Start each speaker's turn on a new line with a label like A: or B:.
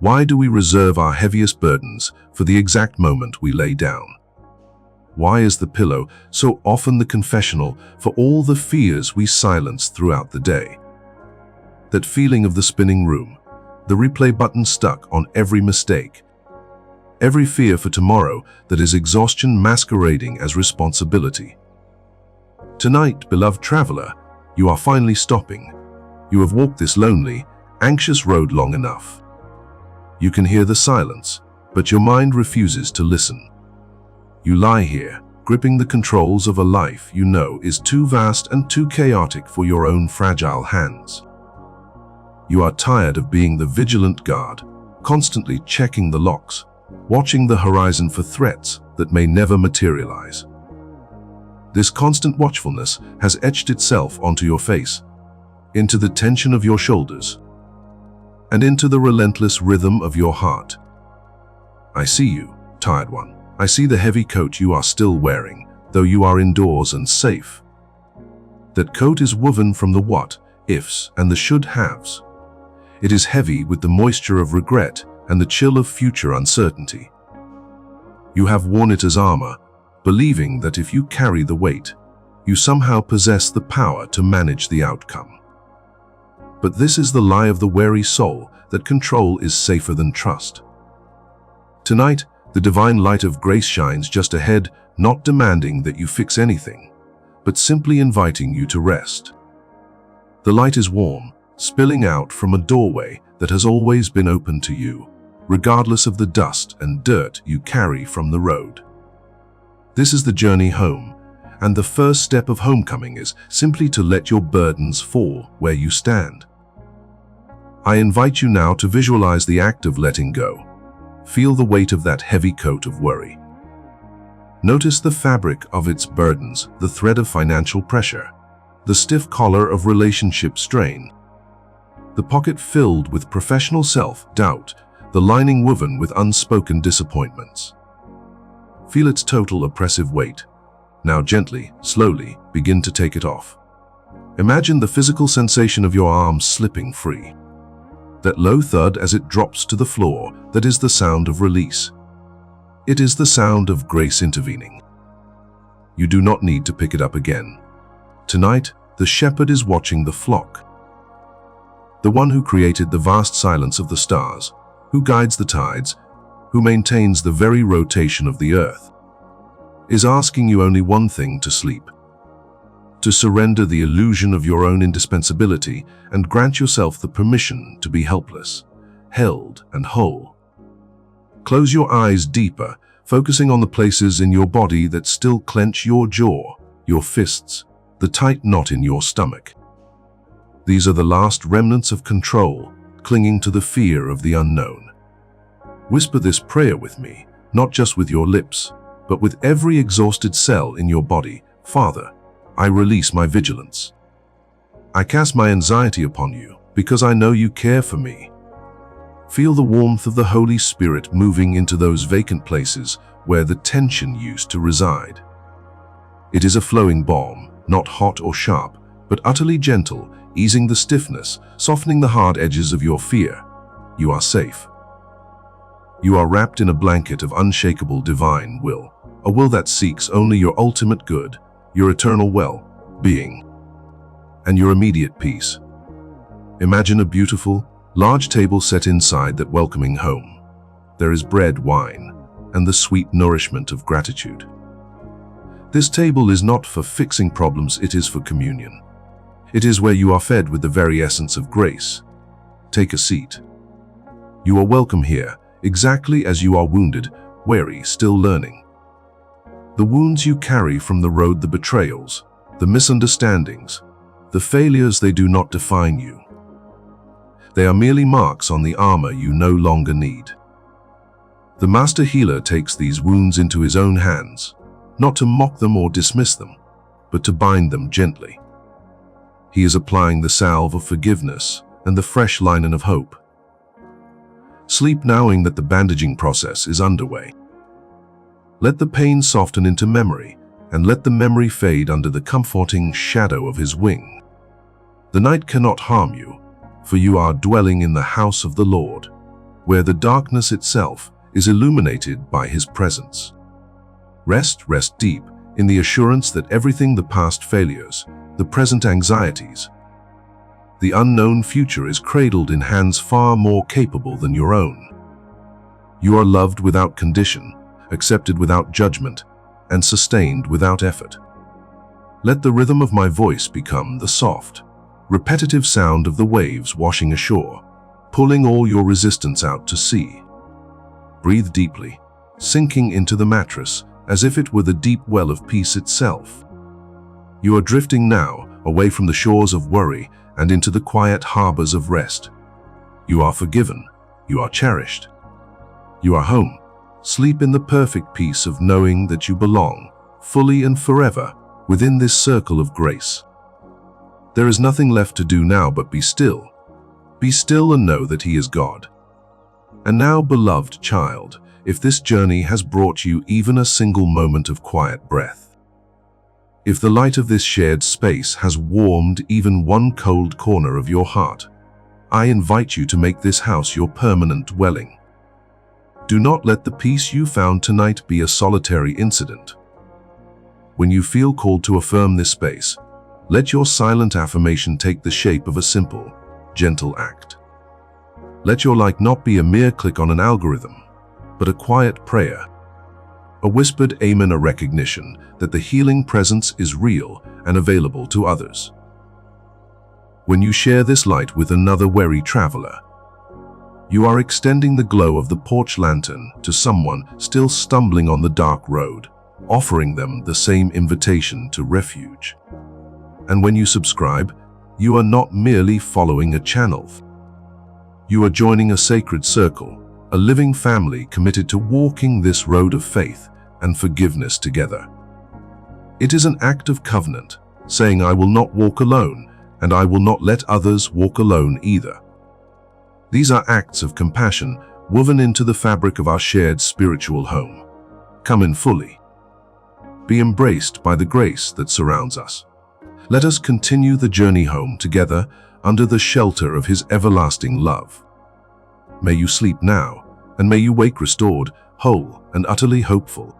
A: Why do we reserve our heaviest burdens for the exact moment we lay down? Why is the pillow so often the confessional for all the fears we silence throughout the day? That feeling of the spinning room, the replay button stuck on every mistake, every fear for tomorrow that is exhaustion masquerading as responsibility. Tonight, beloved traveler, you are finally stopping. You have walked this lonely, anxious road long enough. You can hear the silence, but your mind refuses to listen. You lie here, gripping the controls of a life you know is too vast and too chaotic for your own fragile hands. You are tired of being the vigilant guard, constantly checking the locks, watching the horizon for threats that may never materialize. This constant watchfulness has etched itself onto your face, into the tension of your shoulders, and into the relentless rhythm of your heart. I see you, tired one. I see the heavy coat you are still wearing, though you are indoors and safe. That coat is woven from the what, ifs, and the should-haves. It is heavy with the moisture of regret and the chill of future uncertainty. You have worn it as armor, believing that if you carry the weight, you somehow possess the power to manage the outcome. But this is the lie of the wary soul, that control is safer than trust. Tonight, the divine light of grace shines just ahead, not demanding that you fix anything, but simply inviting you to rest. The light is warm, spilling out from a doorway that has always been open to you, regardless of the dust and dirt you carry from the road. This is the journey home, and the first step of homecoming is simply to let your burdens fall where you stand. I invite you now to visualize the act of letting go. Feel the weight of that heavy coat of worry. Notice the fabric of its burdens, the thread of financial pressure, the stiff collar of relationship strain, the pocket filled with professional self-doubt, the lining woven with unspoken disappointments. Feel its total oppressive weight. Now gently, slowly, begin to take it off. Imagine the physical sensation of your arms slipping free. That low thud as it drops to the floor, that is the sound of release. It is the sound of grace intervening. You do not need to pick it up again. Tonight, the shepherd is watching the flock. The one who created the vast silence of the stars, who guides the tides, who maintains the very rotation of the earth, is asking you only one thing: to sleep. To surrender the illusion of your own indispensability and grant yourself the permission to be helpless, held, and whole. Close your eyes deeper, focusing on the places in your body that still clench your jaw, your fists, the tight knot in your stomach. These are the last remnants of control, clinging to the fear of the unknown. Whisper this prayer with me, not just with your lips, but with every exhausted cell in your body. Father, I release my vigilance. I cast my anxiety upon you because I know you care for me. Feel the warmth of the Holy Spirit moving into those vacant places where the tension used to reside. It is a flowing balm, not hot or sharp, but utterly gentle, easing the stiffness, softening the hard edges of your fear. You are safe. You are wrapped in a blanket of unshakable divine will, a will that seeks only your ultimate good, your eternal well-being, and your immediate peace. Imagine a beautiful, large table set inside that welcoming home. There is bread, wine, and the sweet nourishment of gratitude. This table is not for fixing problems, it is for communion. It is where you are fed with the very essence of grace. Take a seat. You are welcome here, exactly as you are, wounded, weary, still learning. The wounds you carry from the road, the betrayals, the misunderstandings, the failures, they do not define you. They are merely marks on the armor you no longer need. The master healer takes these wounds into his own hands, not to mock them or dismiss them, but to bind them gently. He is applying the salve of forgiveness and the fresh linen of hope. Sleep knowing that the bandaging process is underway. Let the pain soften into memory, and let the memory fade under the comforting shadow of his wing. The night cannot harm you, for you are dwelling in the house of the Lord. where the darkness itself is illuminated by his presence. Rest deep in the assurance that everything, the past failures, the present anxieties, the unknown future, is cradled in hands far more capable than your own. You are loved without condition, accepted without judgment, and sustained without effort. Let the rhythm of my voice become the soft, repetitive sound of the waves washing ashore, pulling all your resistance out to sea. Breathe deeply, sinking into the mattress as if it were the deep well of peace itself. You are drifting now away from the shores of worry and into the quiet harbors of rest. You are forgiven. You are cherished. You are home. Sleep in the perfect peace of knowing that you belong, fully and forever, within this circle of grace. There is nothing left to do now but be still. Be still and know that He is God. And now, beloved child, if this journey has brought you even a single moment of quiet breath, if the light of this shared space has warmed even one cold corner of your heart, I invite you to make this house your permanent dwelling. Do not let the peace you found tonight be a solitary incident. When you feel called to affirm this space, let your silent affirmation take the shape of a simple, gentle act. Let your like not be a mere click on an algorithm, but a quiet prayer, a whispered amen, a recognition that the healing presence is real and available to others. When you share this light with another weary traveler, you are extending the glow of the porch lantern to someone still stumbling on the dark road, offering them the same invitation to refuge. And when you subscribe, you are not merely following a channel. You are joining a sacred circle, a living family committed to walking this road of faith and forgiveness together. It is an act of covenant, saying, I will not walk alone, and I will not let others walk alone either. These are acts of compassion woven into the fabric of our shared spiritual home. Come in fully. Be embraced by the grace that surrounds us. Let us continue the journey home together under the shelter of His everlasting love. May you sleep now, and may you wake restored, whole, and utterly hopeful.